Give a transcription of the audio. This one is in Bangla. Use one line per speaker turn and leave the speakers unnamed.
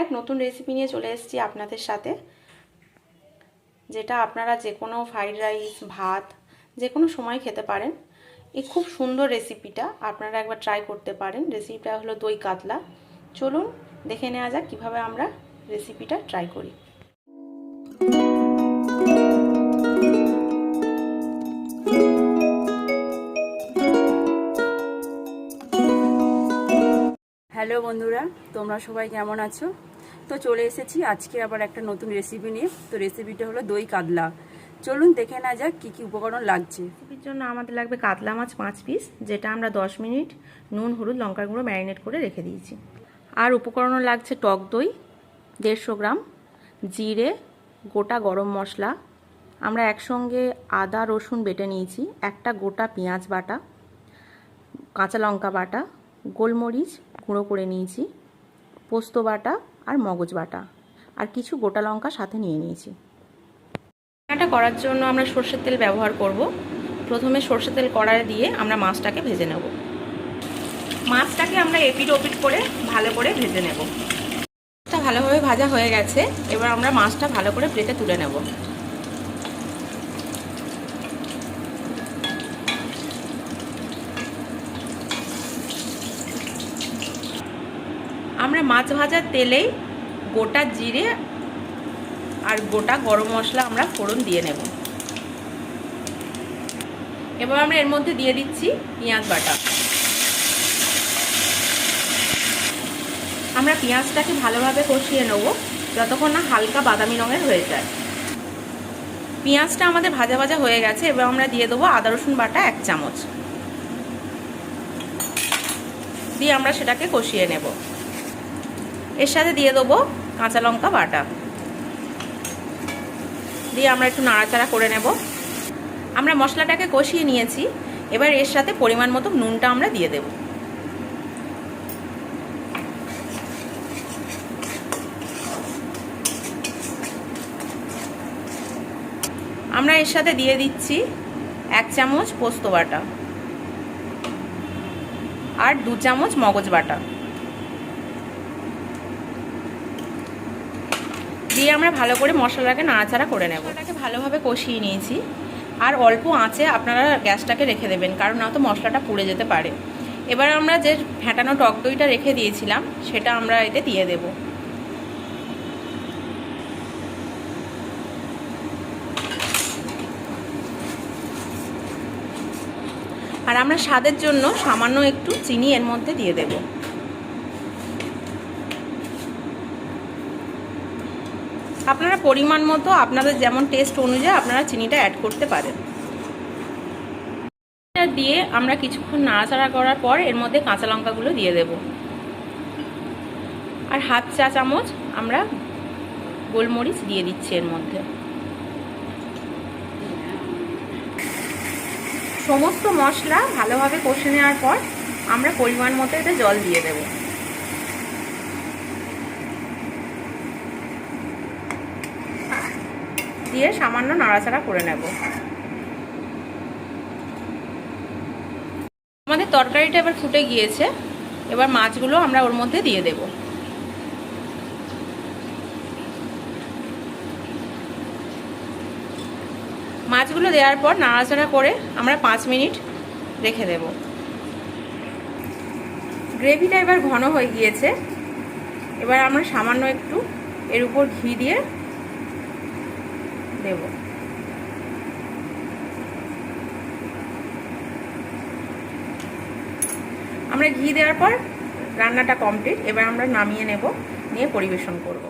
এক নতুন রেসিপি নিয়ে চলে এসেছি আপনাদের সাথে, যেটা আপনারা যে কোনো ফ্রাইড রাইস, ভাত যে কোনো সময় খেতে পারেন। এই খুব সুন্দর রেসিপিটা আপনারা একবার ট্রাই করতে পারেন। রেসিপিটা হলো দই কাতলা। চলুন দেখে নেওয়া যাক কীভাবে আমরা রেসিপিটা ট্রাই করি।
হ্যালো বন্ধুরা, তোমরা সবাই কেমন আছো? তো চলে এসেছি আজকে আবার একটা নতুন রেসিপি নিয়ে। তো রেসিপিটা হলো দই কাতলা। চলুন দেখে না যাক কী কী উপকরণ লাগছে।
রেসিপির জন্য আমাদের লাগবে কাতলা মাছ 5 পিস, যেটা আমরা 10 মিনিট নুন, হলুদ, লঙ্কার গুঁড়ো ম্যারিনেট করে রেখে দিয়েছি। আর উপকরণও লাগছে টক দই 150 গ্রাম, জিরে, গোটা গরম মশলা, আমরা একসঙ্গে আদা রসুন বেটে নিয়েছি, একটা গোটা পেঁয়াজ বাটা, কাঁচা লঙ্কা বাটা, গোলমরিচ গুঁড়ো করে নিয়েছি, পোস্ত বাটা আর মগজ বাটা, আর কিছু গোটা লঙ্কা সাথে নিয়ে নিয়েছি। রান্নাটা করার জন্য আমরা সরষের তেল ব্যবহার করব। প্রথমে সরষের তেল কড়াইয়ে দিয়ে আমরা মাছটাকে ভেজে নেব। মাছটাকে আমরা এপিট ওপিট করে ভালো করে ভেজে নেব। মাছটা ভালোভাবে ভাজা হয়ে গেছে, এবার আমরা মাছটা ভালো করে প্লেটে তুলে নেব। আমরা মাছ ভাজার তেলেই গোটা জিরে আর গোটা গরম মশলা আমরা ফোড়ন দিয়ে নেব। এবার আমরা এর মধ্যে দিয়ে দিচ্ছি পেঁয়াজ বাটা। আমরা পেঁয়াজটাকে ভালোভাবে কষিয়ে নেব যতক্ষণ না হালকা বাদামি রঙের হয়ে যায়। পেঁয়াজটা আমাদের ভাজা ভাজা হয়ে গেছে, এবার আমরা দিয়ে দেবো আদা রসুন বাটা 1 চামচ, দিয়ে আমরা সেটাকে কষিয়ে নেব। এর সাথে দিয়ে দেবো কাঁচা লঙ্কা বাটা, দিয়ে আমরা একটু নাড়াচাড়া করে নেব। আমরা মশলাটাকে কষিয়ে নিয়েছি, এবার এর সাথে পরিমাণ মতো নুনটা আমরা দিয়ে দেব। আমরা এর সাথে দিয়ে দিচ্ছি 1 চামচ পোস্ত বাটা আর 2 চামচ মগজ বাটা, দিয়ে আমরা ভালো করে মশলাটাকে নাড়াচাড়া করে নেব। মশলাটাকে ভালোভাবে কষিয়ে নিয়েছি, আর অল্প আঁচে আপনারা গ্যাসটাকে রেখে দেবেন, কারণ না তো মশলাটা পুড়ে যেতে পারে। এবার আমরা যে ফেটানো টক দইটা রেখে দিয়েছিলাম সেটা আমরা এতে দিয়ে দেব। আর আমরা স্বাদের জন্য সামান্য একটু চিনি এর মধ্যে দিয়ে দেব। আপনারা পরিমাণ মতো আপনাদের যেমন টেস্ট অনুযায়ী আপনারা চিনিটা অ্যাড করতে পারেন। এটা দিয়ে আমরা কিছুক্ষণ নাড়াচাড়া করার পর এর মধ্যে কাঁচা লঙ্কাগুলো দিয়ে দেব, আর হাফ চা চামচ আমরা গোলমরিচ দিয়ে দিচ্ছি এর মধ্যে। সমস্ত মশলা ভালোভাবে কষে নেওয়ার পর আমরা পরিমাণ মতো এতে জল দিয়ে দেব। দিয়ে সামান্য নাড়াচাড়া করে নেব। আমাদের তরকারিটা এবার ফুটে গিয়েছে, এবার মাছগুলো আমরা ওর মধ্যে দিয়ে দেব। মাছগুলো দেওয়ার পর নাড়াচাড়া করে আমরা 5 মিনিট রেখে দেব। গ্রেভিটা এবার ঘন হয়ে গিয়েছে, এবার আমরা সামান্য একটু এর উপর ঘি দিয়ে দেব। আমরা ঘি দেওয়ার পর রান্নাটা কমপ্লিট। এবার আমরা নামিয়ে নেব, নিয়ে পরিবেশন করব।